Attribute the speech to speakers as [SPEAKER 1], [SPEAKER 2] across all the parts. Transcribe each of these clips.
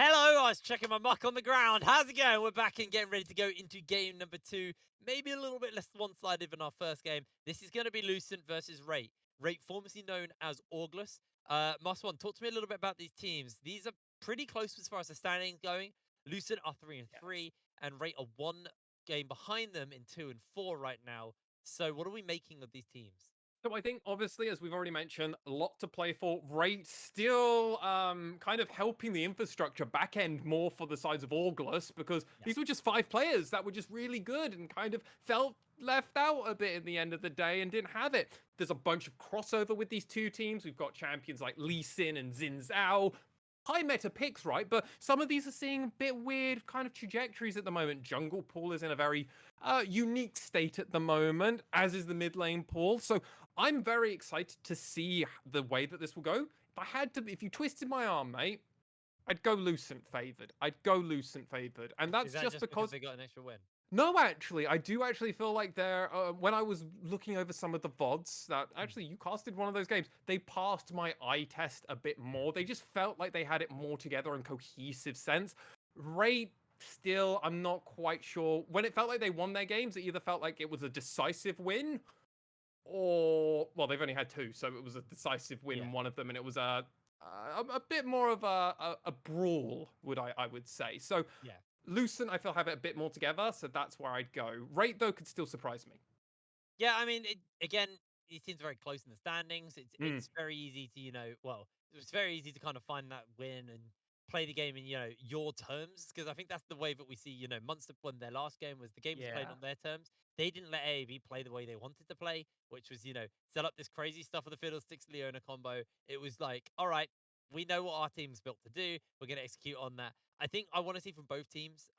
[SPEAKER 1] Hello, I was checking my muck on the ground. How's it going? We're back and getting ready to go into game number 2. Maybe a little bit less one-sided than our first game. This is going to be Lucent versus Rate. Rate, formerly known as August. One, talk to me a little bit about these teams. These are pretty close as far as the standings going. Lucent are 3 and 3, and Rate are 1 game behind them in 2 and 4 right now. So, what are we making of these teams?
[SPEAKER 2] So I think obviously, as we've already mentioned, a lot to play for. Rate still kind of helping the infrastructure back end more for the sides of August because
[SPEAKER 1] Yeah.
[SPEAKER 2] these were just 5 players that were just really good and kind of felt left out a bit in the end of the day and didn't have it. There's a bunch of crossover with these two teams. We've got champions like Lee Sin and Xin Zhao. High meta picks, right? But some of these are seeing a bit weird kind of trajectories at the moment. Jungle Pool is in a very unique state at the moment, as is the mid lane pool. So I'm very excited to see the way that this will go. If you twisted my arm, mate, I'd go Lucent favored. And
[SPEAKER 1] Is
[SPEAKER 2] that's
[SPEAKER 1] that
[SPEAKER 2] just
[SPEAKER 1] just because
[SPEAKER 2] because
[SPEAKER 1] they got an extra win?
[SPEAKER 2] no, actually, I do actually feel like they're. When I was looking over some of the VODs that
[SPEAKER 1] Mm.
[SPEAKER 2] actually you casted one of those games, they passed my eye test a bit more. They just felt like they had it more together in cohesive sense. Rate, still, I'm not quite sure. When it felt like they won their games, it either felt like it was a decisive win, or well, they've only had two, so it was a decisive win
[SPEAKER 1] Yeah.
[SPEAKER 2] in one of them, and it was a bit more of a brawl, I would say. So
[SPEAKER 1] Yeah.
[SPEAKER 2] Lucent, I feel, have it a bit more together, so that's where I'd go. Rate, though, could still surprise me.
[SPEAKER 1] Yeah, I mean, again, these teams are very close in the standings. It's
[SPEAKER 2] Mm,
[SPEAKER 1] it's very easy to, it's very easy to kind of find that win and play the game in, your terms. Because I think that's the way that we see, Munster won their last game was the game was played
[SPEAKER 2] yeah.
[SPEAKER 1] on their terms. They didn't let AAV play the way they wanted to play, which was, set up this crazy stuff with the Fiddlesticks Leona combo. It was like, all right, we know what our team's built to do. We're going to execute on that. I think I want to see from both teams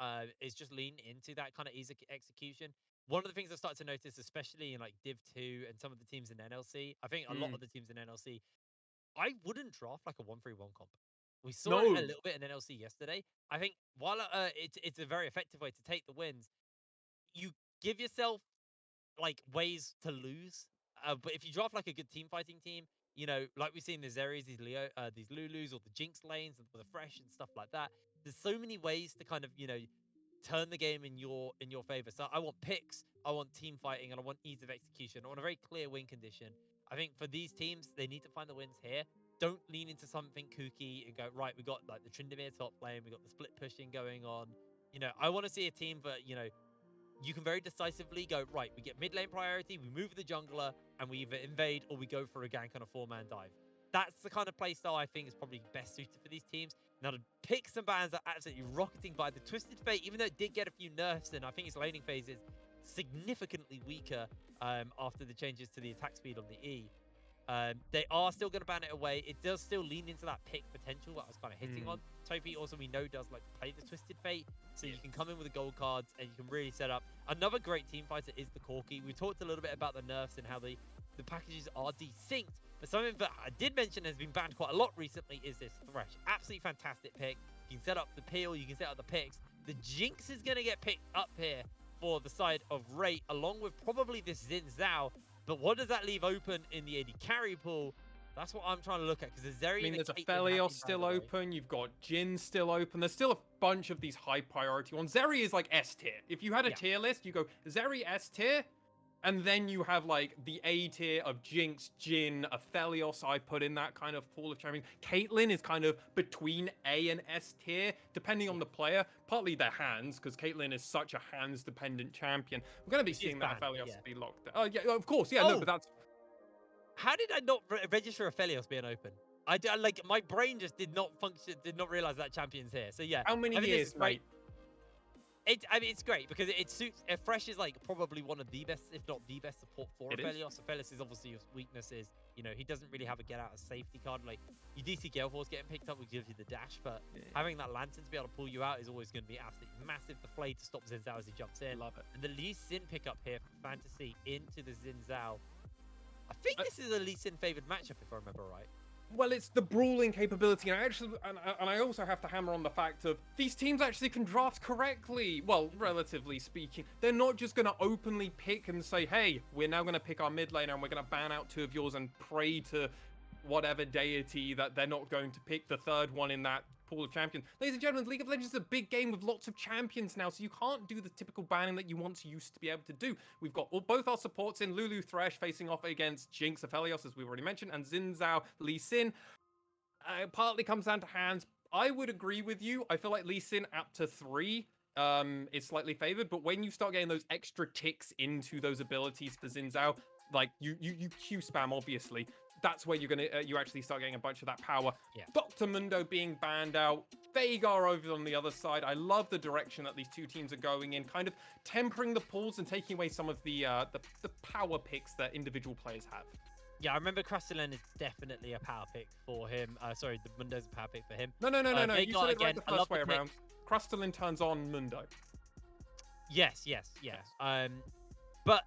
[SPEAKER 1] is just lean into that kind of easy execution. One of the things I started to notice, especially in like Div 2 and some of the teams in NLC, I think a lot
[SPEAKER 2] Mm.
[SPEAKER 1] of the teams in NLC, I wouldn't draft like a 1-3-1 comp. We saw it a
[SPEAKER 2] No.
[SPEAKER 1] little bit in NLC yesterday. I think while it's a very effective way to take the wins, you give yourself like ways to lose. But if you draft like a good team fighting team, like we see in the Zeries, these Lulus or the Jinx lanes and the Fresh and stuff like that. There's so many ways to kind of turn the game in your favor. So I want picks, I want team fighting, and I want ease of execution. I want a very clear win condition. I think for these teams, they need to find the wins here. Don't lean into something kooky and go, right, we got like the Tryndamere top lane, we got the split pushing going on. I want to see a team that, you can very decisively go, right, we get mid lane priority, we move the jungler, and we either invade or we go for a gank on a 4-man dive. That's the kind of playstyle I think is probably best suited for these teams. Now, the picks and bans are absolutely rocketing by the Twisted Fate, even though it did get a few nerfs, and I think its laning phase is significantly weaker after the changes to the attack speed on the E. They are still going to ban it away. It does still lean into that pick potential that I was kind of hitting
[SPEAKER 2] Mm.
[SPEAKER 1] on. Topi also, we know, does like to play the Twisted Fate, so you can come in with the gold cards and you can really set up. Another great team fighter is the Corki. We talked a little bit about the nerfs and how the packages are desynced, but something that I did mention has been banned quite a lot recently is this Thresh. Absolutely fantastic pick. You can set up the peel, you can set up the picks. The Jinx is going to get picked up here for the side of Rate, along with probably this Xin Zhao. But what does that leave open in the AD carry pool? That's what I'm trying to look at, because the
[SPEAKER 2] I
[SPEAKER 1] Zeri
[SPEAKER 2] mean,
[SPEAKER 1] and the
[SPEAKER 2] there's a
[SPEAKER 1] Caitlyn have
[SPEAKER 2] Felios
[SPEAKER 1] been banned
[SPEAKER 2] still
[SPEAKER 1] away.
[SPEAKER 2] open. You've got Jin still open. There's still a bunch of these high priority ones. Zeri is like S tier. If you had a
[SPEAKER 1] Yeah.
[SPEAKER 2] tier list, you go Zeri S tier, and then you have like the A tier of Jinx, Jin, Aphelios. I put in that kind of pool of champions. Caitlyn is kind of between A and S tier, depending on
[SPEAKER 1] Yeah.
[SPEAKER 2] the player. Partly their hands, because Caitlyn is such a hands dependent champion. We're going to be
[SPEAKER 1] She is
[SPEAKER 2] seeing that
[SPEAKER 1] banned, but
[SPEAKER 2] Aphelios
[SPEAKER 1] yeah.
[SPEAKER 2] be locked. Oh, yeah, of course. Yeah, no, but
[SPEAKER 1] Oh,
[SPEAKER 2] that's.
[SPEAKER 1] how did I not register Aphelios being open? Like, my brain just did not function, did not realize that champion's here. So yeah,
[SPEAKER 2] How many
[SPEAKER 1] I think this is
[SPEAKER 2] years,
[SPEAKER 1] great.
[SPEAKER 2] mate?
[SPEAKER 1] I mean, it's great because it suits. Fresh is like probably one of the best, if not the best, support for
[SPEAKER 2] It is.
[SPEAKER 1] Aphelios. Aphelios is obviously his weakness is, he doesn't really have a get out of safety card. Like, your DC Gale Force getting picked up will give you the dash, but
[SPEAKER 2] Yeah.
[SPEAKER 1] having that lantern to be able to pull you out is always going to be absolutely massive. The Flay to stop Xin Zhao as he jumps in.
[SPEAKER 2] Love it.
[SPEAKER 1] And the Lee Sin pickup here for Fantasy into the Xin Zhao. I think
[SPEAKER 2] Uh,
[SPEAKER 1] this is a Lee Sin favored matchup, if I remember right.
[SPEAKER 2] Well, it's the brawling capability, and I also have to hammer on the fact of these teams actually can draft correctly. Well, relatively speaking, they're not just going to openly pick and say, "Hey, we're now going to pick our mid laner and we're going to ban out two of yours and pray to whatever deity that they're not going to pick the third one in that pool of champions. Ladies and gentlemen, League of Legends is a big game with lots of champions now, so you can't do the typical banning that you once used to be able to do. We've got both our supports in Lulu Thresh facing off against Jinx Aphelios, as we already mentioned, and Xin Zhao Lee Sin. It partly comes down to hands. I would agree with you. I feel like Lee Sin up to 3 is slightly favored, but when you start getting those extra ticks into those abilities for Xin Zhao, like you Q spam obviously, that's where you're gonna you actually start getting a bunch of that power.
[SPEAKER 1] Yeah.
[SPEAKER 2] Dr. Mundo being banned out, Veigar over on the other side. I love the direction that these two teams are going in, kind of tempering the pulls and taking away some of the power picks that individual players have.
[SPEAKER 1] Yeah, I remember Crystalline is definitely a power pick for him. Sorry, the Mundo's a power pick for him.
[SPEAKER 2] No. You
[SPEAKER 1] Veigar,
[SPEAKER 2] said it right
[SPEAKER 1] again,
[SPEAKER 2] the
[SPEAKER 1] I love
[SPEAKER 2] first way
[SPEAKER 1] the pick.
[SPEAKER 2] around. Crystalline turns on Mundo.
[SPEAKER 1] Yes. But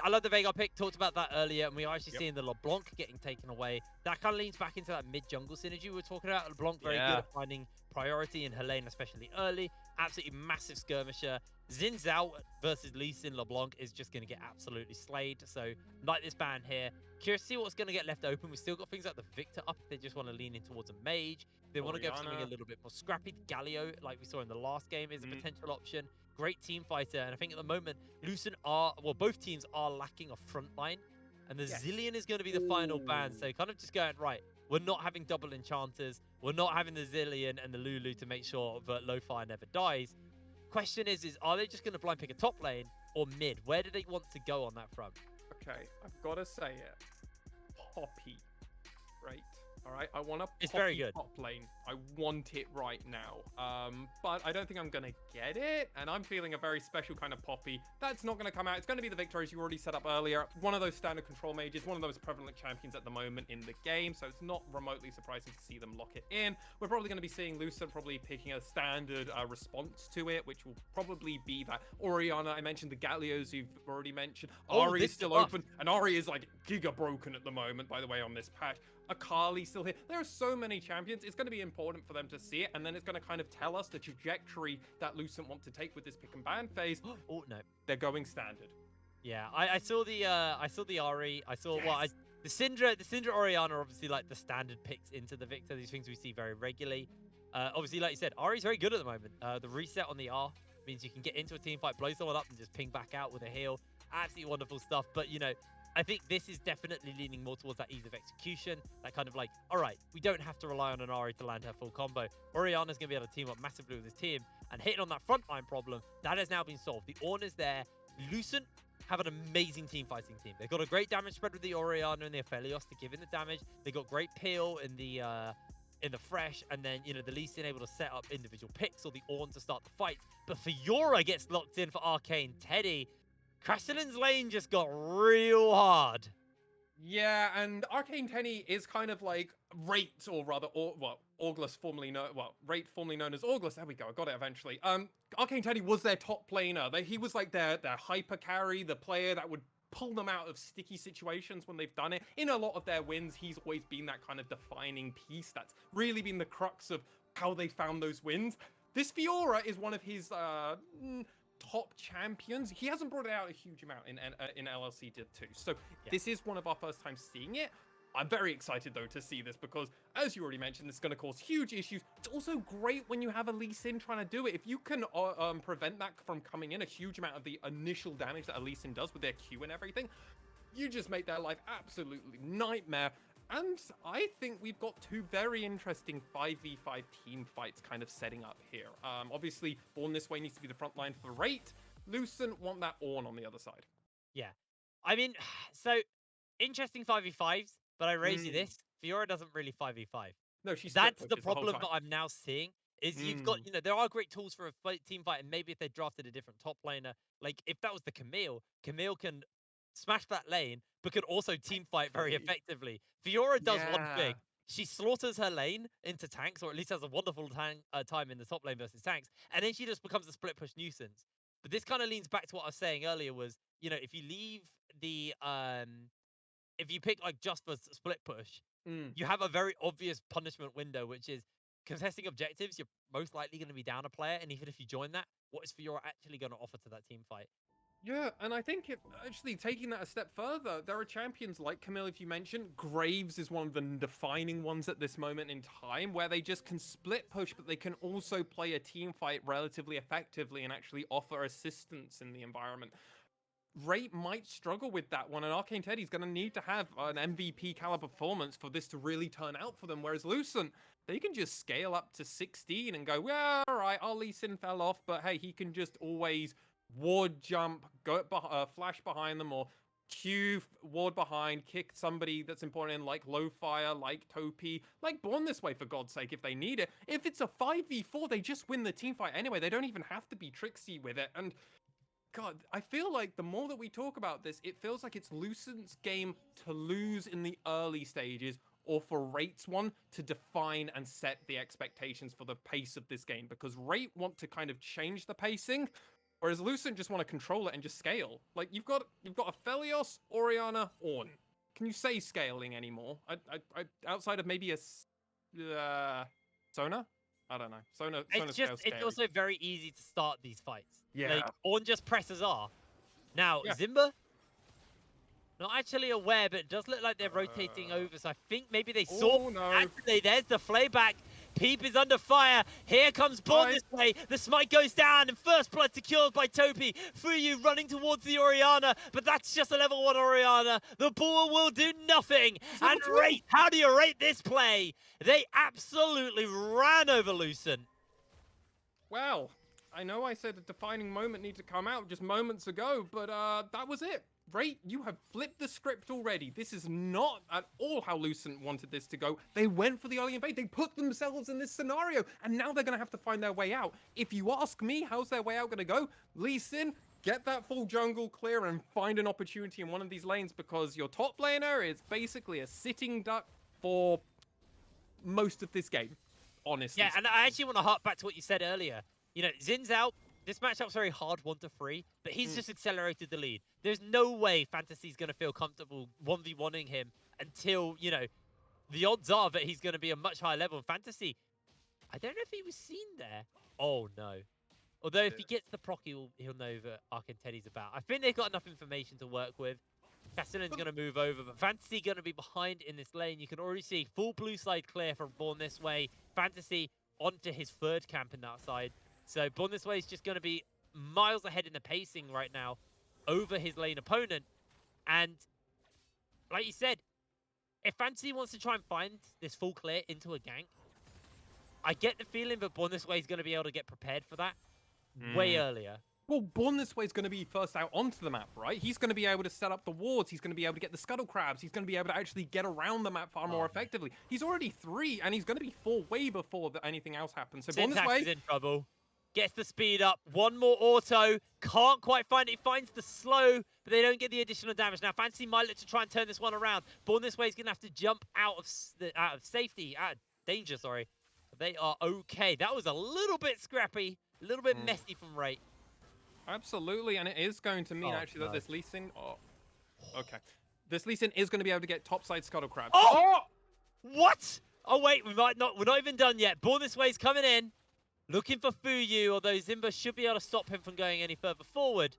[SPEAKER 1] I love the Veigar pick. Talked about that earlier, and we are actually seeing the LeBlanc getting taken away. That kind of leans back into that mid-jungle synergy we were talking about. LeBlanc very good at finding priority in her lane, especially early. Absolutely massive skirmisher. Xin Zhao versus Lee Sin LeBlanc is just going to get absolutely slayed. So, like this ban here. Curious to see what's going to get left open. We've still got things like the Victor up if they just want to lean in towards a mage. If they want to go for something a little bit more scrappy, Galio, like we saw in the last game, is a potential option. Great team fighter, and I think at the moment, Lucent both teams are lacking a front line, and the Zillion is going to be the final ban. So kind of just going, right, we're not having double enchanters, we're not having the Zillion and the Lulu to make sure that Lo-Fi never dies. Question is are they just going to blind pick a top lane or mid? Where do they want to go on that front?
[SPEAKER 2] Okay, I've got to say it. Poppy, right? All right, I want a
[SPEAKER 1] It's very good.
[SPEAKER 2] top lane. I want it right now. But I don't think I'm gonna get it, and I'm feeling a very special kind of Poppy. That's not gonna come out. It's gonna be the Victor, as you already set up earlier. One of those standard control mages, one of those prevalent champions at the moment in the game, so it's not remotely surprising to see them lock it in. We're probably gonna be seeing Lucent probably picking a standard response to it, which will probably be that Orianna. I mentioned the Gallios you've already mentioned. Ari is still open, and Ari is like giga broken at the moment, by the way, on this patch. Akali still here. There are so many champions. It's going to be important for them to see it, and then it's going to kind of tell us the trajectory that Lucent want to take with this pick and ban phase.
[SPEAKER 1] Oh no,
[SPEAKER 2] they're going standard.
[SPEAKER 1] Yeah, I saw the Ari. I saw the Syndra Orianna are obviously like the standard picks into the Victor. These things we see very regularly. Obviously, like you said, Ari's very good at the moment. The reset on the R means you can get into a team fight, blow someone up, and just ping back out with a heal. Absolutely wonderful stuff. But you know, I think this is definitely leaning more towards that ease of execution. That kind of like, all right, we don't have to rely on an Ari to land her full combo. Orianna's going to be able to team up massively with his team and hitting on that frontline problem. That has now been solved. The Ornn is there. Lucent have an amazing team fighting team. They've got a great damage spread with the Orianna and the Aphelios to give in the damage. They got great peel in the Fresh, and then, you know, the Lee Sin able to set up individual picks or the Ornn to start the fight. But Fiora gets locked in for Arcane Teddy. Crastalline's lane just got real hard.
[SPEAKER 2] Yeah, and Arcane Teddy is kind of like Rate, or rather, August, formerly known, Rate, formerly known as August. There we go, I got it eventually. Arcane Teddy was their top laner. He was like their hyper carry, the player that would pull them out of sticky situations when they've done it. In a lot of their wins, he's always been that kind of defining piece that's really been the crux of how they found those wins. This Fiora is one of his top champions. He hasn't brought it out a huge amount in LLC did too. So this is one of our first times seeing it. I'm very excited though to see this because, as you already mentioned, this is going to cause huge issues. It's also great when you have a Lee Sin trying to do it. If you can prevent that from coming in, a huge amount of the initial damage that a Lee Sin does with their Q and everything, you just make their life absolutely nightmare. And I think we've got two very interesting 5v5 team fights kind of setting up here. Obviously, Born This Way needs to be the front line for Rate. Lucent want that Ornn on the other side.
[SPEAKER 1] Yeah. I mean, so interesting 5v5s, but I raise you this. Fiora doesn't really 5v5.
[SPEAKER 2] No, she's
[SPEAKER 1] That's the problem that I'm now seeing. Is you've got, you know, there are great tools for a team fight, and maybe if they drafted a different top laner, like if that was the Camille can smash that lane, but can also team fight very effectively. Fiora does one thing. She slaughters her lane into tanks, or at least has a wonderful time in the top lane versus tanks, and then she just becomes a split push nuisance. But this kind of leans back to what I was saying earlier was, you know, if you leave the, if you pick like just for split push, you have a very obvious punishment window, which is contesting objectives. You're most likely going to be down a player, and even if you join that, what is Fiora actually going to offer to that team fight?
[SPEAKER 2] Yeah, and I think actually taking that a step further, there are champions like Camille, if you mentioned. Graves is one of the defining ones at this moment in time, where they just can split push, but they can also play a team fight relatively effectively and actually offer assistance in the environment. Rate might struggle with that one, and Arcane Teddy's going to need to have an MVP caliber performance for this to really turn out for them. Whereas Lucent, they can just scale up to 16 and go, well, all right, our Lee Sin fell off, but hey, he can just always ward jump, go flash behind them, or Q ward behind, kick somebody that's important in, like Lowfire, like Topi, like Born This Way, for God's sake, if they need it. If it's a 5v4, they just win the team fight anyway. They don't even have to be tricksy with it. And God, I feel like the more that we talk about this, it feels like it's Lucent's game to lose in the early stages, or for Rate's one to define and set the expectations for the pace of this game. Because Rate want to kind of change the pacing, whereas Lucent just want to control it and just scale. Like you've got a Felios, Oriana, Ornn. Can you say scaling anymore? Outside of maybe a Sona. I don't know. Sona scales
[SPEAKER 1] It's
[SPEAKER 2] scary.
[SPEAKER 1] also very easy to start these fights.
[SPEAKER 2] Yeah.
[SPEAKER 1] Like, Ornn just presses R. Now,
[SPEAKER 2] Yeah.
[SPEAKER 1] Zimba, not actually aware, but it does look like they're rotating over. So I think maybe they saw.
[SPEAKER 2] Oh, no.
[SPEAKER 1] Actually, there's the flayback. Peep is under fire. Here comes Born This Way. The smite goes down, and first blood secured by Topi. Fuyu running towards the Oriana, but that's just a level 1 Oriana. The ball will do nothing. And rate, how do you rate this play? They absolutely ran over Lucent.
[SPEAKER 2] Well, I know I said a defining moment needed to come out just moments ago, but that was it. Rate, you have flipped the script already. This is not at all how Lucent wanted this to go. They went for the early invade. They put themselves in this scenario, and now they're going to have to find their way out. If you ask me, how's their way out going to go? Lee Sin, get that full jungle clear and find an opportunity in one of these lanes, because your top laner is basically a sitting duck for most of this game, honestly.
[SPEAKER 1] Yeah, and I actually want to harp back to what you said earlier. You know, Zin's out. This matchup's very hard 1-3, but he's just accelerated the lead. There's no way Fantasy's going to feel comfortable 1v1ing him until, you know, the odds are that he's going to be a much higher level. Fantasy, I don't know if he was seen there. Oh, no. Although if he gets the proc, he'll know that Arcane Teddy's about. I think they've got enough information to work with. Castellan's going to move over, but Fantasy going to be behind in this lane. You can already see full blue side clear from Born This Way. Fantasy onto his third camp in that side. So Born This Way is just going to be miles ahead in the pacing right now over his lane opponent. And like you said, if Fantasy wants to try and find this full clear into a gank, I get the feeling that Born This Way is going to be able to get prepared for that way earlier.
[SPEAKER 2] Well, Born This Way is going to be first out onto the map, right? He's going to be able to set up the wards. He's going to be able to get the scuttle crabs. He's going to be able to actually get around the map far more effectively. He's already 3, and he's going to be 4 way before anything else happens. So Born This Way
[SPEAKER 1] is in trouble. Gets the speed up. One more auto. Can't quite find it. He finds the slow, but they don't get the additional damage. Now, Fantasy might look to try and turn this one around. Born This Way is going to have to jump out of safety, out of danger, sorry. They are okay. That was a little bit scrappy, a little bit messy from Rate.
[SPEAKER 2] Absolutely, and it is going to mean actually that this Lee Sin... Oh, okay. This Lee Sin is going to be able to get topside scuttle crabs.
[SPEAKER 1] Oh! What? Oh, wait, we're not even done yet. Born This Way's coming in. Looking for Fuyu, although Zimba should be able to stop him from going any further forward.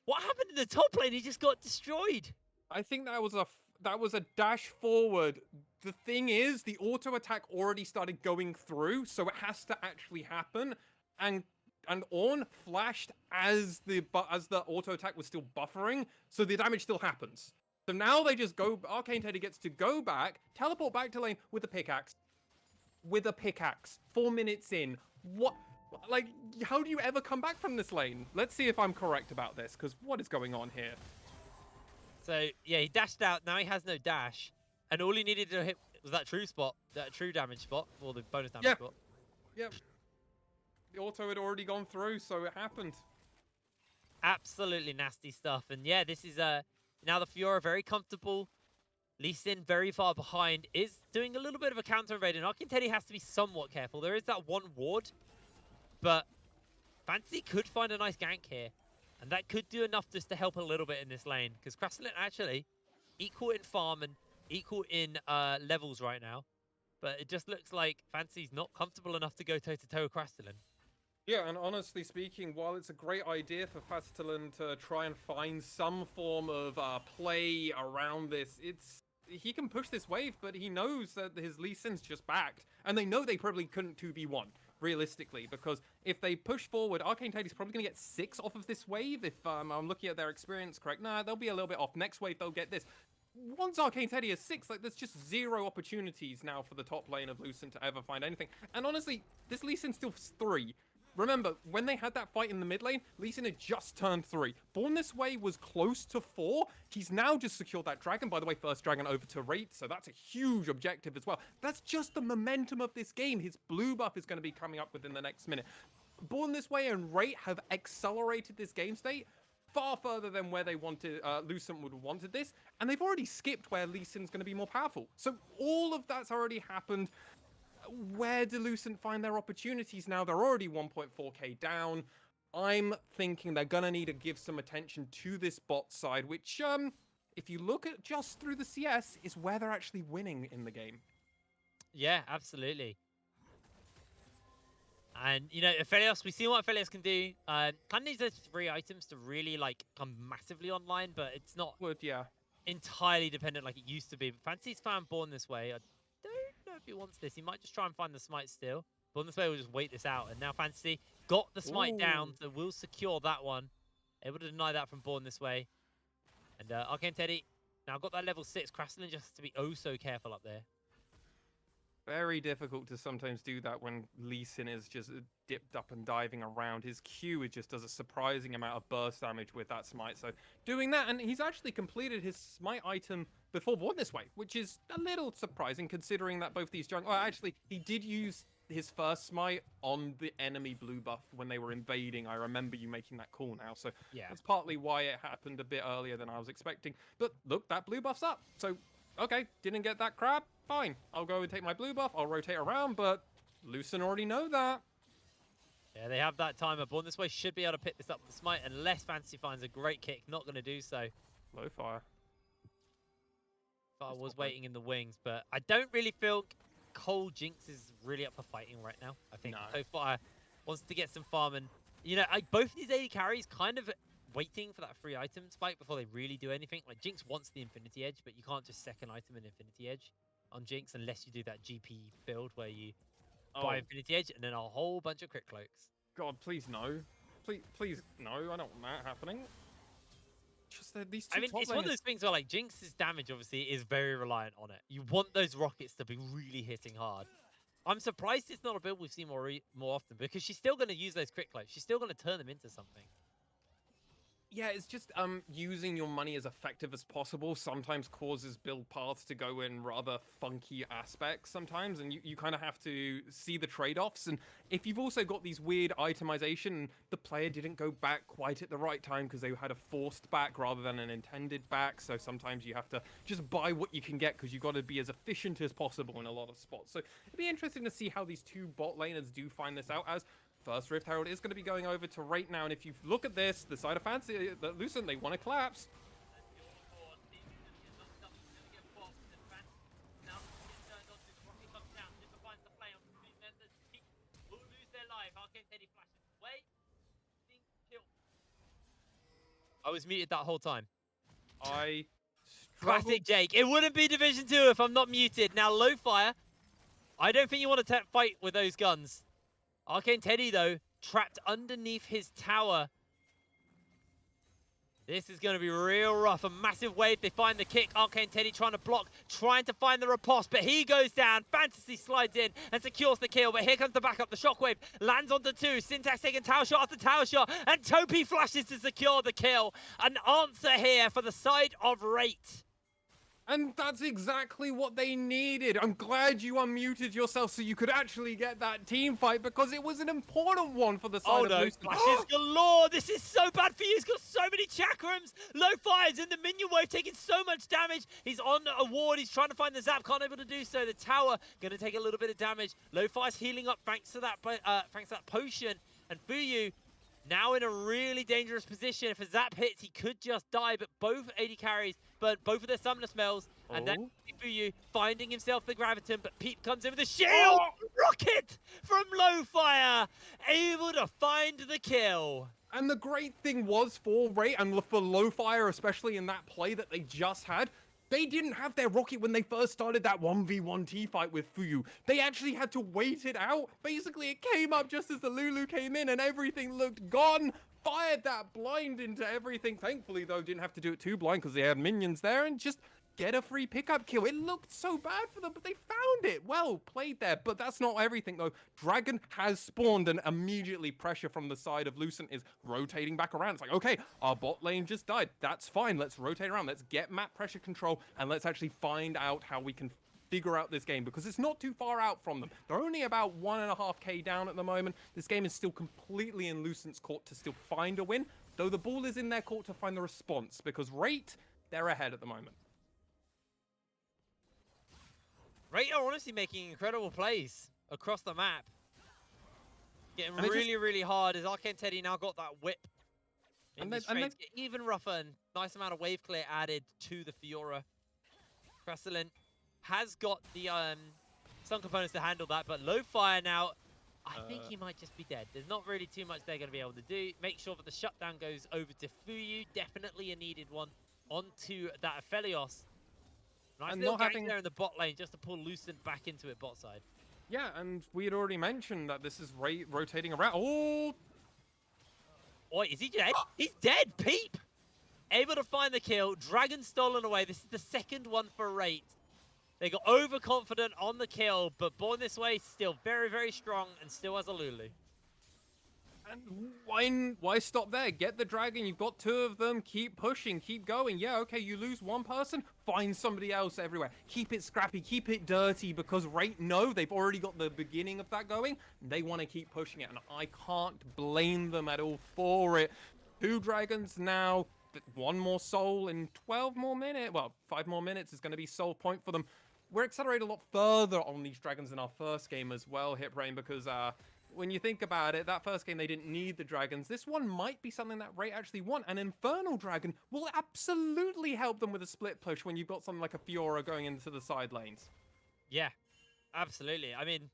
[SPEAKER 1] What happened in the top lane? He just got destroyed.
[SPEAKER 2] I think that was a dash forward. The thing is, the auto attack already started going through, so it has to actually happen. And Ornn flashed as the auto attack was still buffering, so the damage still happens. So now they just go. Arcane Teddy gets to go back, teleport back to lane with a pickaxe. 4 minutes in. What? Like, how do you ever come back from this lane? Let's see if I'm correct about this, because what is going on here?
[SPEAKER 1] So, yeah, he dashed out. Now he has no dash. And all he needed to hit was that true spot, that true damage spot, or the bonus damage spot.
[SPEAKER 2] Yep. The auto had already gone through, so it happened.
[SPEAKER 1] Absolutely nasty stuff. And yeah, this is now the Fiora very comfortable. Lee Sin very far behind, is doing a little bit of a counter invade, and Arcane Teddy has to be somewhat careful. There is that one ward, but Fantasy could find a nice gank here, and that could do enough just to help a little bit in this lane, because Crastlin actually equal in farm and equal in levels right now, but it just looks like Fantasy's not comfortable enough to go toe-to-toe with Crastlin.
[SPEAKER 2] Yeah, and honestly speaking, while it's a great idea for Fastelen to try and find some form of play around this, he can push this wave, but he knows that his Lee Sin's just backed, and they know they probably couldn't 2v1 realistically, because if they push forward, Arcane Teddy's probably going to get 6 off of this wave. If I'm looking at their experience correct, nah, they'll be a little bit off. Next wave, they'll get this. Once Arcane Teddy is 6, like there's just 0 opportunities now for the top lane of Lucent to ever find anything. And honestly, this Lee Sin's still 3. Remember, when they had that fight in the mid lane, Lee Sin had just turned 3. Born This Way was close to 4. He's now just secured that dragon. By the way, first dragon over to Rate, so that's a huge objective as well. That's just the momentum of this game. His blue buff is going to be coming up within the next minute. Born This Way and Rate have accelerated this game state far further than where they wanted, Lucent would have wanted this, and they've already skipped where Lee Sin's going to be more powerful. So all of that's already happened. Where do Lucent find their opportunities now? They're already 1.4k down. I'm thinking they're gonna need to give some attention to this bot side, which, if you look at just through the CS, is where they're actually winning in the game.
[SPEAKER 1] Yeah, absolutely. And, you know, Aphelios, we've seen what Aphelios can do. Kind of needs those 3 items to really, like, come massively online, but it's not
[SPEAKER 2] Yeah.
[SPEAKER 1] entirely dependent like it used to be. But Fantasy's found Born This Way. I don't know if he wants this. He might just try and find the smite still. Born This Way will just wait this out. And now Fantasy got the smite down, so we'll secure that one. Able to deny that from Born This Way. And Arcane Teddy now got that level 6. Crastlin just has to be oh so careful up there.
[SPEAKER 2] Very difficult to sometimes do that when Lee Sin is just dipped up and diving around. His Q just does a surprising amount of burst damage with that smite. So doing that, and he's actually completed his smite item before Born This Way, which is a little surprising considering that both these junglers... Oh, actually, he did use his first smite on the enemy blue buff when they were invading. I remember you making that call now. So
[SPEAKER 1] yeah,
[SPEAKER 2] that's partly why it happened a bit earlier than I was expecting. But look, that blue buff's up. So okay, didn't get that crab, fine. I'll go and take my blue buff, I'll rotate around, but Lucent already know that.
[SPEAKER 1] Yeah, they have that timer. Born This Way should be able to pick this up with the smite unless Fantasy finds a great kick. Not going to do so.
[SPEAKER 2] Low fire.
[SPEAKER 1] I was waiting in the wings, but I don't really feel Cole Jinx is really up for fighting right now. I think Low Fire wants to get some farm, and you know, both of these AD carries kind of waiting for that free item spike before they really do anything. Like Jinx wants the Infinity Edge, but you can't just second item an Infinity Edge on Jinx unless you do that GP build where you buy Infinity Edge and then a whole bunch of crit cloaks.
[SPEAKER 2] God, please no. Please no, I don't want that happening. Just these two
[SPEAKER 1] it's one of those things where like Jinx's damage obviously is very reliant on it. You want those rockets to be really hitting hard. I'm surprised it's not a build we've seen more often because she's still going to use those crit cloaks. She's still going to turn them into something.
[SPEAKER 2] Yeah, it's just using your money as effective as possible sometimes causes build paths to go in rather funky aspects sometimes, and you kind of have to see the trade-offs. And if you've also got these weird itemization, the player didn't go back quite at the right time because they had a forced back rather than an intended back, so sometimes you have to just buy what you can get because you've got to be as efficient as possible in a lot of spots. So it'd be interesting to see how these two bot laners do find this out, as first Rift Herald is going to be going over to Rate now, and if you look at this, the side of Fancy, Lucent, they want to collapse.
[SPEAKER 1] I was muted that whole time.
[SPEAKER 2] Classic
[SPEAKER 1] Jake. It wouldn't be Division 2 if I'm not muted. Now, Low Fire. I don't think you want to fight with those guns. Arcane Teddy, though, trapped underneath his tower. This is going to be real rough. A massive wave. They find the kick. Arcane Teddy trying to block, trying to find the riposte, but he goes down. Fantasy slides in and secures the kill, but here comes the backup. The shockwave lands onto 2. Syntax taking tower shot after tower shot, and Topi flashes to secure the kill. An answer here for the side of Rate.
[SPEAKER 2] And that's exactly what they needed. I'm glad you unmuted yourself so you could actually get that team fight, because it was an important one for the side of Lucent.
[SPEAKER 1] Flashes galore. This is so bad for you. He's got so many chakrams. Low Fire's in the minion wave, taking so much damage. He's on a ward. He's trying to find the zap. Can't able to do so. The tower going to take a little bit of damage. Low Fire's healing up thanks to that potion. And Fuyu now in a really dangerous position. If a zap hits, he could just die, but both AD carries, but both of their summoner smells. And then
[SPEAKER 2] Oh.
[SPEAKER 1] Fuyu finding himself the Graviton, but Peep comes in with a shield!
[SPEAKER 2] Oh!
[SPEAKER 1] Rocket from Lowfire, able to find the kill.
[SPEAKER 2] And the great thing was for Ray and for Lowfire, especially in that play that they just had, they didn't have their rocket when they first started that 1v1 T-fight with Fuyu. They actually had to wait it out. Basically, it came up just as the Lulu came in and everything looked gone. Fired that blind into everything. Thankfully, though, didn't have to do it too blind because they had minions there and just get a free pickup kill. It looked so bad for them, but they found it. Well played there, but that's not everything, though. Dragon has spawned, and immediately pressure from the side of Lucent is rotating back around. It's like, okay, our bot lane just died. That's fine. Let's rotate around. Let's get map pressure control, and let's actually find out how we can figure out this game, because it's not too far out from them. They're only about 1.5k down at the moment. This game is still completely in Lucent's court to still find a win, though the ball is in their court to find the response, because Rate, they're ahead at the moment.
[SPEAKER 1] Ray are honestly making incredible plays across the map. Getting really hard as Arcane Teddy now got that whip. And these trades get even rougher, and nice amount of wave clear added to the Fiora. Crescent has got the some components to handle that, but Lowfire now, I think he might just be dead. There's not really too much they're going to be able to do. Make sure that the shutdown goes over to Fuyu. Definitely a needed one onto that Aphelios. Nice little gang there in the bot lane just to pull Lucent back into it bot side.
[SPEAKER 2] Yeah, and we had already mentioned that this is rotating around. Oh!
[SPEAKER 1] Oi, is he dead? He's dead, Peep! Able to find the kill. Dragon stolen away. This is the second one for Rate. They got overconfident on the kill, but Born This Way still very strong and still has a Lulu.
[SPEAKER 2] And why stop there? Get the dragon. You've got 2 of them. Keep pushing. Keep going. Yeah, okay, you lose one person. Find somebody else everywhere. Keep it scrappy. Keep it dirty, because Rate know they've already got the beginning of that going. They want to keep pushing it, and I can't blame them at all for it. 2 dragons now. 1 more soul in 12 more minutes. Well, 5 more minutes is going to be soul point for them. We're accelerated a lot further on these dragons in our first game as well, Hitrain, because when you think about it, that first game they didn't need the dragons. This one might be something that Ray actually want. An Infernal Dragon will absolutely help them with a split push when you've got something like a Fiora going into the side lanes.
[SPEAKER 1] Yeah, absolutely. I mean,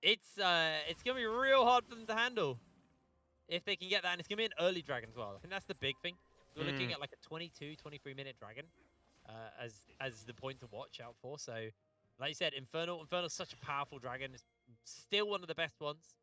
[SPEAKER 1] it's gonna be real hard for them to handle if they can get that, and it's gonna be an early dragon as well. I think that's the big thing. We're looking at like a 22, 23-minute dragon as the point to watch out for. So, like you said, Infernal's such a powerful dragon. It's still one of the best ones.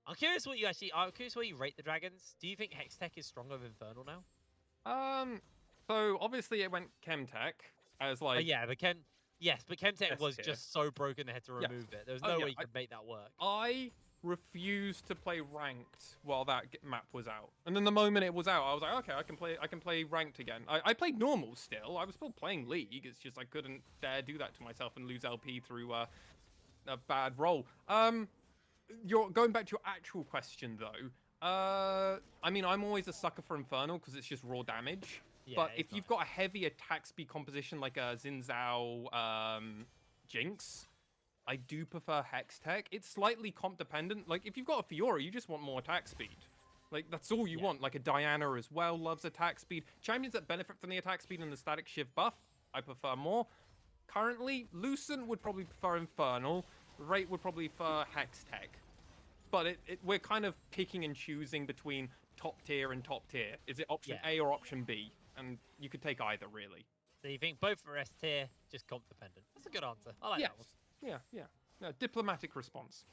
[SPEAKER 1] I'm curious where you rate the dragons. Do you think Hextech is stronger than Infernal now?
[SPEAKER 2] So obviously it went Chemtech as like.
[SPEAKER 1] Oh, yeah, but Chemtech was just so broken they had to remove it. There was no way you could make that work.
[SPEAKER 2] I refused to play ranked while that map was out, and then the moment it was out, I was like, okay, I can play ranked again. I played normal still. I was still playing League. It's just I couldn't dare do that to myself and lose LP through a bad roll. You're going back to your actual question though. I mean, I'm always a sucker for Infernal because it's just raw damage. Yeah, but if you've got a heavy attack speed composition like a Xin Zhao, Jinx, I do prefer Hextech. It's slightly comp dependent. Like if you've got a Fiora, you just want more attack speed. Like that's all you want. Like a Diana as well loves attack speed. Champions that benefit from the attack speed and the static shift buff, I prefer more. Currently, Lucent would probably prefer Infernal. Rate would probably prefer Hextech. But we're kind of picking and choosing between top tier and top tier. Is it option A or option B? And you could take either, really.
[SPEAKER 1] So you think both are S tier, just comp dependent. That's a good answer. I like that one.
[SPEAKER 2] Yeah. No, diplomatic response.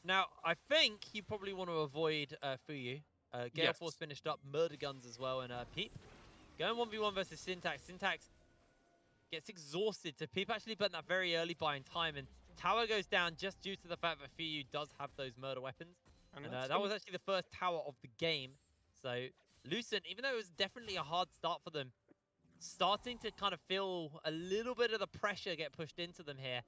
[SPEAKER 1] Now, I think you probably want to avoid Fuyu. Gale Force finished up, Murder Guns as well, and Peep. Going 1v1 versus Syntax. Syntax gets exhausted, so Peep actually put that very early buying time, and tower goes down just due to the fact that Fuyu does have those murder weapons. And that was actually the first tower of the game. So Lucent, even though it was definitely a hard start for them, starting to kind of feel a little bit of the pressure get pushed into them here.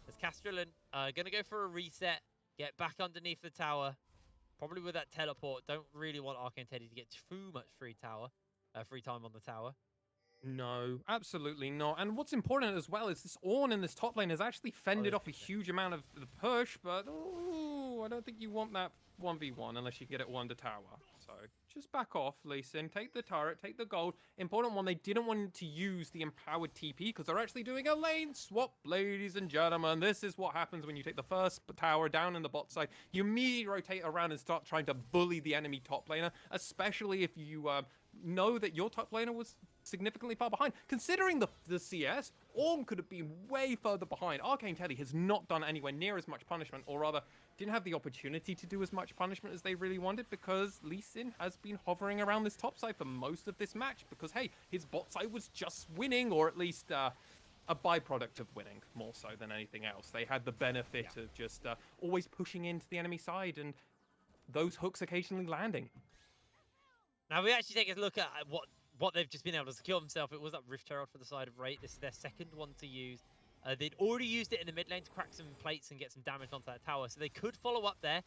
[SPEAKER 1] As Castellan going to go for a reset, get back underneath the tower, probably with that teleport. Don't really want Arcane Teddy to get too much free time on the tower.
[SPEAKER 2] No, absolutely not. And what's important as well is this Ornn in this top lane has actually fended off a huge amount of the push, but I don't think you want that 1v1 unless you get it 1 to tower. So just back off, Lucent. Take the turret, take the gold. Important one, they didn't want to use the empowered TP because they're actually doing a lane swap, ladies and gentlemen. This is what happens when you take the first tower down in the bot side. You immediately rotate around and start trying to bully the enemy top laner, especially if you know that your top laner was significantly far behind. Considering the CS, Ornn could have been way further behind. Arcane Teddy has not done anywhere near as much punishment, or rather, didn't have the opportunity to do as much punishment as they really wanted because Lee Sin has been hovering around this top side for most of this match because, hey, his bot side was just winning, or at least a byproduct of winning more so than anything else. They had the benefit of just always pushing into the enemy side and those hooks occasionally landing.
[SPEAKER 1] Now we actually take a look at what they've just been able to secure themselves. It was that Rift Herald for the side of Wraith. This is their second one to use. They'd already used it in the mid lane to crack some plates and get some damage onto that tower. So they could follow up there,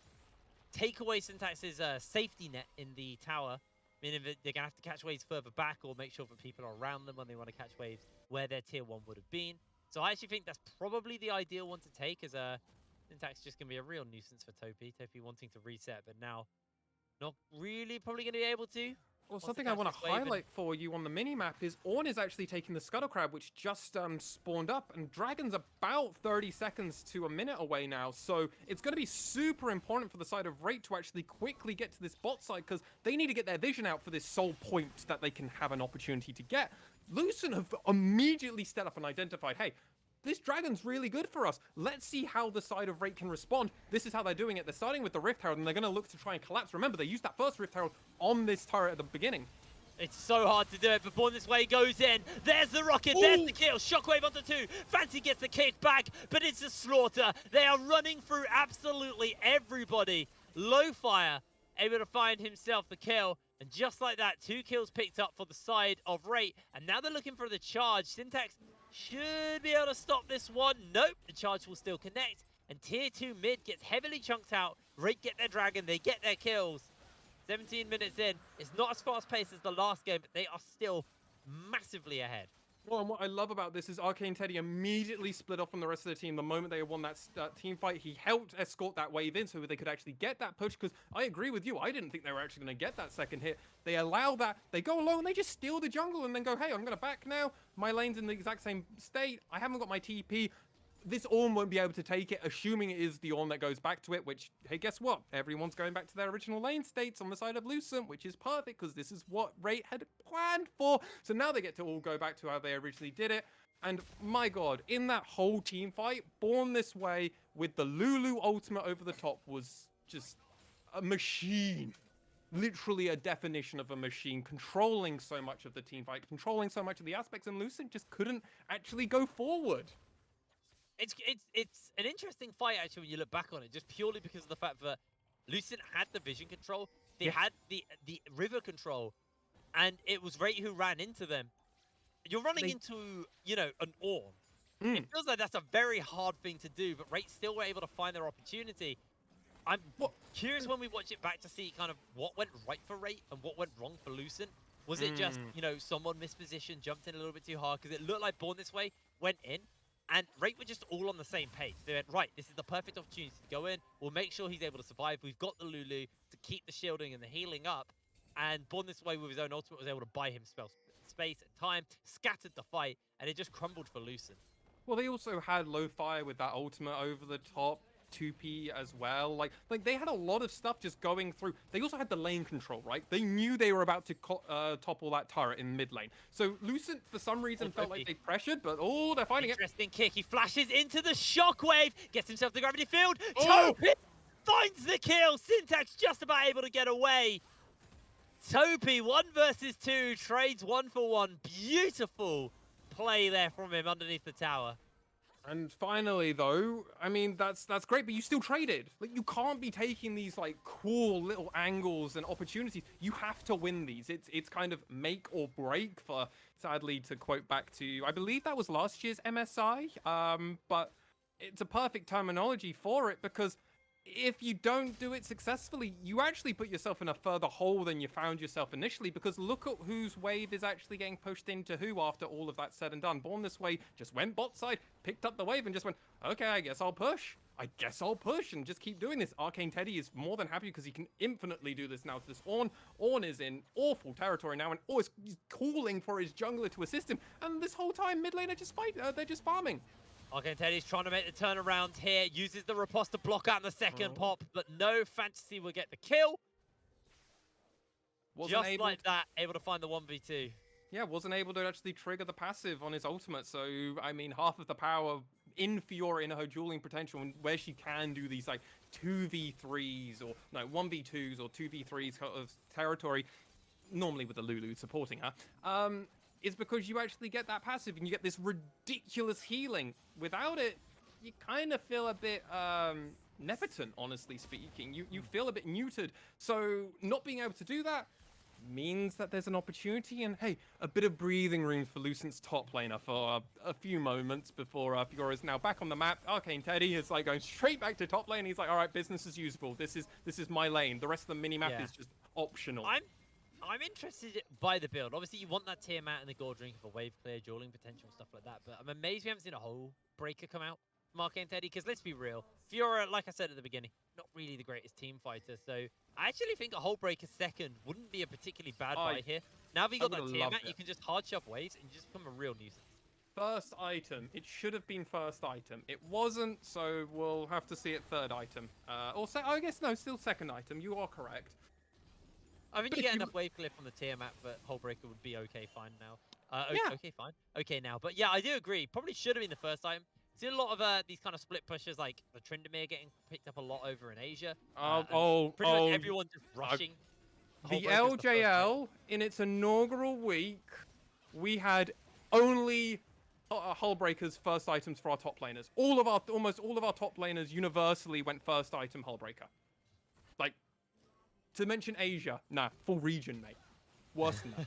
[SPEAKER 1] take away Syntax's safety net in the tower, meaning that they're going to have to catch waves further back or make sure that people are around them when they want to catch waves where their tier 1 would have been. So I actually think that's probably the ideal one to take, as Syntax just going to be a real nuisance for Topi. Topi wanting to reset, but now not really probably going to be able to.
[SPEAKER 2] Well, something I want to highlight for you on the mini-map is Ornn is actually taking the Scuttle Crab, which just spawned up, and Dragon's about 30 seconds to a minute away now, so it's going to be super important for the side of Wraith to actually quickly get to this bot side, because they need to get their vision out for this sole point that they can have an opportunity to get. Lucent have immediately stepped up and identified, hey, this Dragon's really good for us. Let's see how the side of Wraith can respond. This is how they're doing it. They're starting with the Rift Herald, and they're going to look to try and collapse. Remember, they used that first Rift Herald on this turret at the beginning.
[SPEAKER 1] It's so hard to do it, but Born This Way goes in. There's the rocket, there's the kill. Shockwave onto 2. Fancy gets the kick back, but it's a slaughter. They are running through absolutely everybody. Lowfire able to find himself the kill. And just like that, 2 kills picked up for the side of Wraith. And now they're looking for the charge. Syntax should be able to stop this one. Nope, the charge will still connect. And tier 2 mid gets heavily chunked out. Wraith get their dragon, they get their kills. 17 minutes in. It's not as fast paced as the last game, but they are still massively ahead.
[SPEAKER 2] Well, and what I love about this is Arcane Teddy immediately split off from the rest of the team the moment they won that team fight. He helped escort that wave in so they could actually get that push, because I agree with you. I didn't think they were actually going to get that second hit. They allow that. They go alone. They just steal the jungle and then go, hey, I'm going to back now. My lane's in the exact same state. I haven't got my TP. This Ornn won't be able to take it, assuming it is the Ornn that goes back to it, which, hey, guess what? Everyone's going back to their original lane states on the side of Lucent, which is perfect, because this is what Wraith had planned for. So now they get to all go back to how they originally did it. And my god, in that whole team fight, Born This Way with the Lulu ultimate over the top was just a machine. Literally a definition of a machine, controlling so much of the team fight, controlling so much of the aspects, and Lucent just couldn't actually go forward.
[SPEAKER 1] It's an interesting fight, actually, when you look back on it, just purely because of the fact that Lucent had the vision control, they had the river control, and it was Wraith who ran into them. You're running into, you know, an Ornn. It feels like that's a very hard thing to do, but Wraith still were able to find their opportunity. I'm curious when we watch it back to see kind of what went right for Wraith and what went wrong for Lucent. Was it just, you know, someone mispositioned, jumped in a little bit too hard? Because it looked like Born This Way went in, and Wraith were just all on the same page. They went, right, this is the perfect opportunity to go in. We'll make sure he's able to survive. We've got the Lulu to keep the shielding and the healing up. And Born This Way with his own ultimate was able to buy him space and time, scattered the fight, and it just crumbled for Lucent.
[SPEAKER 2] Well, they also had low fire with that ultimate over the top. 2P as well. Like they had a lot of stuff just going through. They also had the lane control, right? They knew they were about to topple that turret in mid lane. So Lucent, for some reason, felt like they pressured, but they're finding it.
[SPEAKER 1] Interesting kick. He flashes into the shockwave, gets himself the gravity field. Topi finds the kill. Syntax just about able to get away. Topi, 1 versus 2, trades 1 for 1. Beautiful play there from him underneath the tower.
[SPEAKER 2] And finally, though, I mean, that's great, but you still traded. Like, you can't be taking these, like, cool little angles and opportunities. You have to win these. It's kind of make or break for, sadly, to quote back to, I believe that was last year's MSI, but it's a perfect terminology for it, because if you don't do it successfully, you actually put yourself in a further hole than you found yourself initially, because look at whose wave is actually getting pushed into who after all of that said and done. Born This Way just went bot side, picked up the wave and just went, okay, I guess I'll push. I guess I'll push and just keep doing this. Arcane Teddy is more than happy because he can infinitely do this now to this Ornn. Ornn is in awful territory now and he's calling for his jungler to assist him. And this whole time, mid lane are just they're just farming.
[SPEAKER 1] Arcane Teddy's trying to make the turnaround here, uses the riposte to block out in the second pop, but no, Fantasy will get the kill.
[SPEAKER 2] Wasn't
[SPEAKER 1] just like that, able to find the 1v2.
[SPEAKER 2] Yeah, wasn't able to actually trigger the passive on his ultimate. So, I mean, half of the power in Fiora in her dueling potential, and where she can do these like 2v3s or no 1v2s or 2v3s of territory, normally with the Lulu supporting her, is because you actually get that passive and you get this ridiculous healing. Without it, you kind of feel a bit nepotent, honestly speaking. You feel a bit neutered. So not being able to do that means that there's an opportunity and, hey, a bit of breathing room for Lucent's top laner for a few moments before Fiora is now back on the map. Arcane Teddy is like going straight back to top lane. He's like, all right, business as usual. This is my lane. The rest of the mini-map is just optional.
[SPEAKER 1] I'm interested by the build. Obviously, you want that Tiamat and the Gold Drink for wave clear, dueling potential, stuff like that. But I'm amazed we haven't seen a whole breaker come out from Arcane Teddy, because let's be real, Fiora, like I said at the beginning, not really the greatest team fighter. So I actually think a whole breaker second wouldn't be a particularly bad buy here. Now that you got that Tiamat, you can just hard shove waves and you just become a real nuisance.
[SPEAKER 2] First item. It should have been first item. It wasn't, so we'll have to see it third item. I guess, no, still second item. You are correct.
[SPEAKER 1] I think you get enough wave clip on the Tiamat, but whole breaker would be okay, fine now. Okay, fine. Okay now. But yeah, I do agree. Probably should have been the first item. See a lot of these kind of split pushes, like the Tryndamere getting picked up a lot over in Asia. Pretty much everyone just rushing.
[SPEAKER 2] The LJL, in its inaugural week, we had only Hullbreaker's first items for our top laners. Almost all of our top laners universally went first item Hullbreaker. Like, to mention Asia, nah, full region, mate. Worse than that.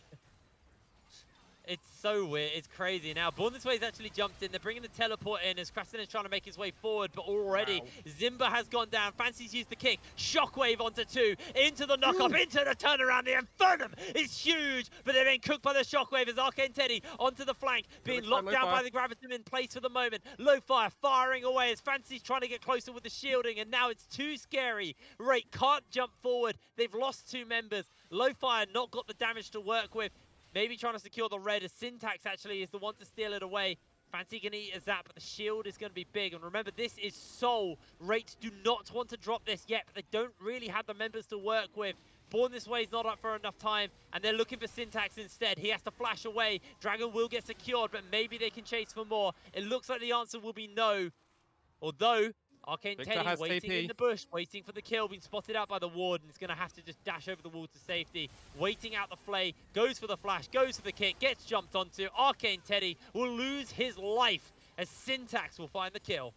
[SPEAKER 1] It's so weird. It's crazy. Now, Born This Way's actually jumped in. They're bringing the teleport in as Krasin is trying to make his way forward, but already Zimba has gone down. Fancy's used the kick. Shockwave onto 2. Into the knock-up, into the turnaround. The Infernum is huge, but they're being cooked by the Shockwave as Arcane Teddy onto the flank, being locked down by the Gravitum in place for the moment. Low fire firing away as Fancy's trying to get closer with the shielding, and now it's too scary. Rate can't jump forward. They've lost 2 members. Low fire not got the damage to work with. Maybe trying to secure the red as Syntax actually is the one to steal it away. Fancy can eat a zap, but the shield is going to be big. And remember, this is Soul. Rates do not want to drop this yet, but they don't really have the members to work with. Born This Way is not up for enough time, and they're looking for Syntax instead. He has to flash away. Dragon will get secured, but maybe they can chase for more. It looks like the answer will be no. Although, Arcane Teddy waiting in the bush, waiting for the kill, being spotted out by the ward, and is going to have to just dash over the wall to safety. Waiting out the flay, goes for the flash, goes for the kick, gets jumped onto. Arcane Teddy will lose his life as Syntax will find the kill.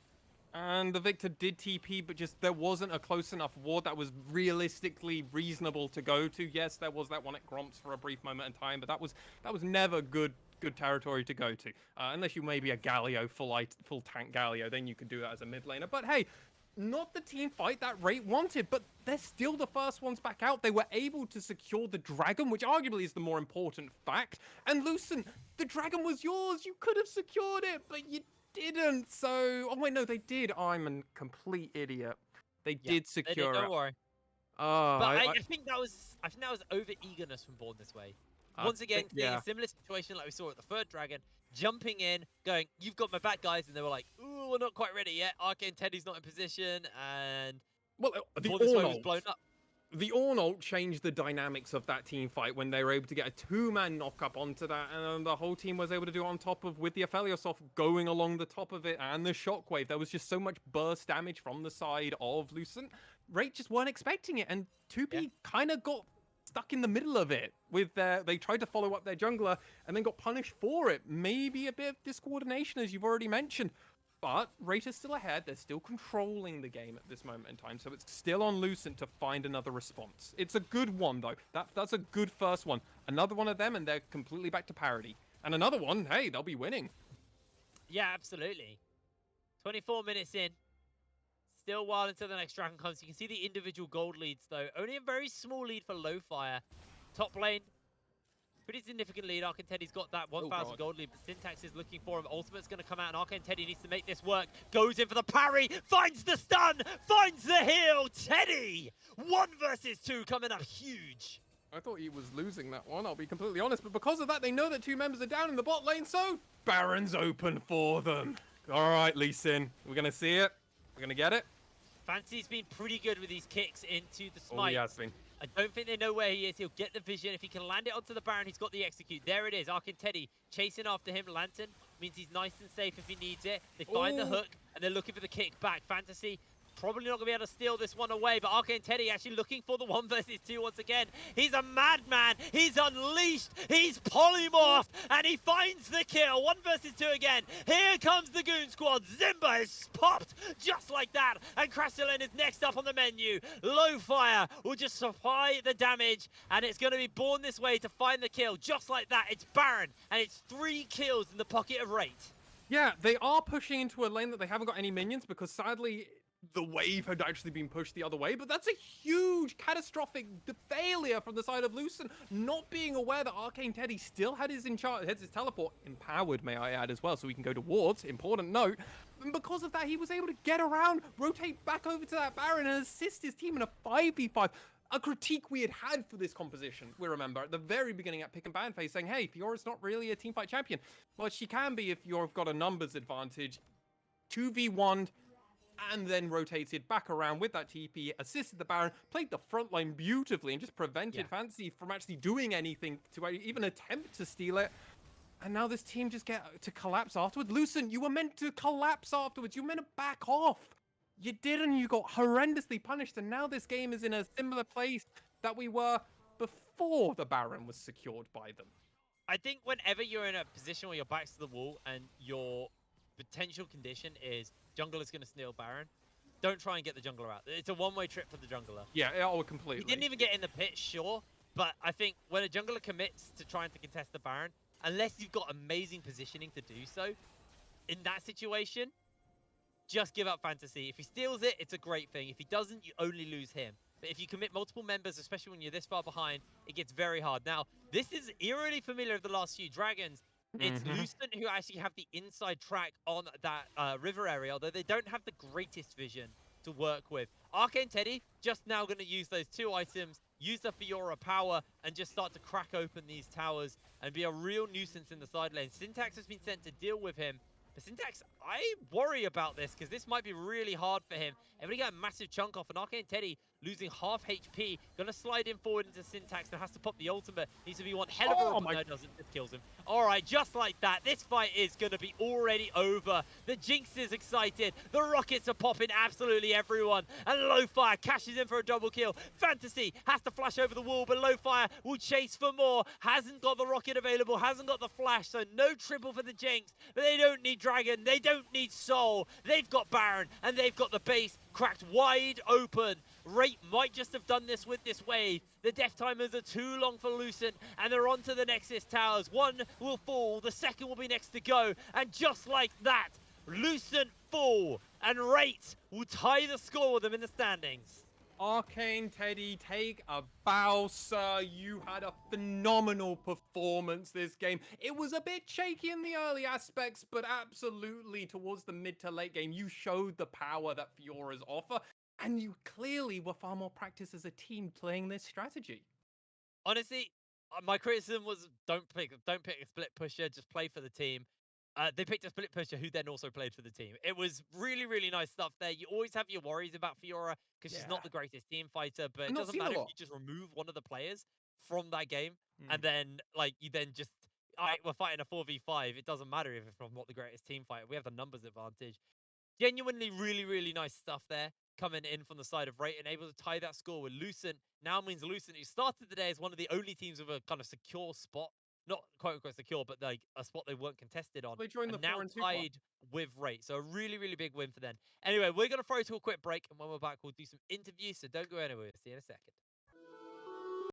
[SPEAKER 2] And the Victor did TP, but just there wasn't a close enough ward that was realistically reasonable to go to. Yes, there was that one at Gromps for a brief moment in time, but that was never good territory to go to. Unless you maybe a Galio, full tank Galio, then you could do that as a mid laner. But hey, not the team fight that Rate wanted, but they're still the first ones back out. They were able to secure the dragon, which arguably is the more important fact. And Lucent, the dragon was yours. You could have secured it, but you didn't. So, oh wait, no, they did. I'm a complete idiot. They did secure it.
[SPEAKER 1] Don't worry. But I think that was over eagerness from Born This Way. Once again, seeing a similar situation like we saw at the third dragon, jumping in, going, "You've got my back, guys," and they were like, "Ooh, we're not quite ready yet. Arcane Teddy's not in position," and
[SPEAKER 2] the
[SPEAKER 1] Born This Way was blown up.
[SPEAKER 2] The Ornn ult changed the dynamics of that team fight when they were able to get a 2-man knock-up onto that, and the whole team was able to do it on top of, with the Aphelios going along the top of it, and the Shockwave. There was just so much burst damage from the side of Lucent. Rate just weren't expecting it, and 2P kind of got stuck in the middle of it with they tried to follow up their jungler and then got punished for it. Maybe a bit of discoordination, as you've already mentioned. But Rate is still ahead. They're still controlling the game at this moment in time. So it's still on Lucent to find another response. It's a good one, though. That's a good first one. Another one of them, and they're completely back to parity. And another one, hey, they'll be winning.
[SPEAKER 1] Yeah, absolutely. 24 minutes in. Still a while until the next dragon comes. You can see the individual gold leads, though. Only a very small lead for Low Fire. Top lane pretty significant lead. Arcane Teddy's got that
[SPEAKER 2] Oh
[SPEAKER 1] 1,000
[SPEAKER 2] god.
[SPEAKER 1] gold lead, but Syntax is looking for him. Ultimate's going to come out, and Arcane Teddy needs to make this work. Goes in for the parry, finds the stun, finds the heal. Teddy, 1 versus 2 coming up huge.
[SPEAKER 2] I thought he was losing that one, I'll be completely honest, but because of that, they know that 2 members are down in the bot lane, so Baron's open for them. All right, Lee Sin, we're going to see it. We're going to get it.
[SPEAKER 1] Fancy's been pretty good with these kicks into the
[SPEAKER 2] Oh,
[SPEAKER 1] smite.
[SPEAKER 2] he has been.
[SPEAKER 1] I don't think they know where he is. He'll get the vision. If he can land it onto the Baron, he's got the execute. There it is. Arcane Teddy chasing after him. Lantern means he's nice and safe if he needs it. They find the hook, and they're looking for the kick back. Fantasy probably not going to be able to steal this one away, but Arcane Teddy actually looking for the 1 versus 2 once again. He's a madman. He's unleashed. He's polymorphed, and he finds the kill. 1 versus 2 again. Here comes the Goon Squad. Zimba is popped just like that, and Crassilin is next up on the menu. Low Fire will just supply the damage, and it's going to be born this way to find the kill. Just like that, it's Baron, and it's 3 kills in the pocket of Rate.
[SPEAKER 2] Yeah, they are pushing into a lane that they haven't got any minions because sadly the wave had actually been pushed the other way, but that's a huge catastrophic failure from the side of Lucent, not being aware that Arcane Teddy still had his teleport empowered, may I add, as well, so he can go to wards. Important note. And because of that, he was able to get around, rotate back over to that Baron, and assist his team in a 5v5. A critique we had for this composition, we remember, at the very beginning at pick and ban phase, saying, hey, Fiora's not really a teamfight champion. Well, she can be if you've got a numbers advantage. 2v1 and then rotated back around with that TP, assisted the Baron, played the front line beautifully, and just prevented Fancy from actually doing anything to even attempt to steal it. And now this team just get to collapse afterwards. Lucent, you were meant to collapse afterwards. You were meant to back off. You didn't. You got horrendously punished. And now this game is in a similar place that we were before the Baron was secured by them.
[SPEAKER 1] I think whenever you're in a position where your back's to the wall and your potential condition is jungler's going to steal Baron, don't try and get the jungler out. It's a one-way trip for the jungler.
[SPEAKER 2] Yeah, oh, completely.
[SPEAKER 1] He didn't even get in the pit, sure, but I think when a jungler commits to trying to contest the Baron, unless you've got amazing positioning to do so, in that situation, just give up Fantasy. If he steals it, it's a great thing. If he doesn't, you only lose him. But if you commit multiple members, especially when you're this far behind, it gets very hard. Now, this is eerily familiar of the last few Dragons. It's Lucent who actually have the inside track on that river area, although they don't have the greatest vision to work with. Arcane Teddy just now going to use those 2 items, use the Fiora power, and just start to crack open these towers and be a real nuisance in the side lane. Syntax has been sent to deal with him. But Syntax, I worry about this because this might be really hard for him. And we get a massive chunk off, and Arcane Teddy losing half HP. Gonna slide him forward into Syntax and has to pop the ultimate. Needs to be one hell of a no, doesn't. It kills him. All right, just like that. This fight is gonna be already over. The Jinx is excited. The rockets are popping absolutely everyone. And Lowfire cashes in for a double kill. Fantasy has to flash over the wall, but Lowfire will chase for more. Hasn't got the rocket available, hasn't got the flash, so no triple for the Jinx. But they don't need Dragon, they don't need Soul. They've got Baron, and they've got the base cracked wide open. Rate might just have done this with this wave. The death timers are too long for Lucent, and they're on to the Nexus towers. One will fall, the second will be next to go, and just like that, Lucent fall, and Rate will tie the score with them in the standings.
[SPEAKER 2] Arcane Teddy, take a bow, sir. You had a phenomenal performance this game. It was a bit shaky in the early aspects, but absolutely towards the mid to late game, you showed the power that Fiora's offer, and you clearly were far more practiced as a team playing this strategy.
[SPEAKER 1] Honestly, my criticism was don't pick a split pusher, just play for the team. They picked a split pusher who then also played for the team. It was really, really nice stuff there. You always have your worries about Fiora because she's not the greatest team fighter, but it doesn't matter if you just remove one of the players from that game and then you then just, all right, we're fighting a 4v5. It doesn't matter if it's from not the greatest team fighter. We have the numbers advantage. Genuinely really, really nice stuff there coming in from the side of Rate and able to tie that score with Lucent. Now means Lucent, who started the day as one of the only teams with a kind of secure spot. Not quote unquote secure, but like a spot they weren't contested on.
[SPEAKER 2] They joined
[SPEAKER 1] and
[SPEAKER 2] the
[SPEAKER 1] now
[SPEAKER 2] 4 and 2
[SPEAKER 1] tied with Rate. So a really, really big win for them. Anyway, we're going to throw to a quick break. And when we're back, we'll do some interviews. So don't go anywhere. See you in a second.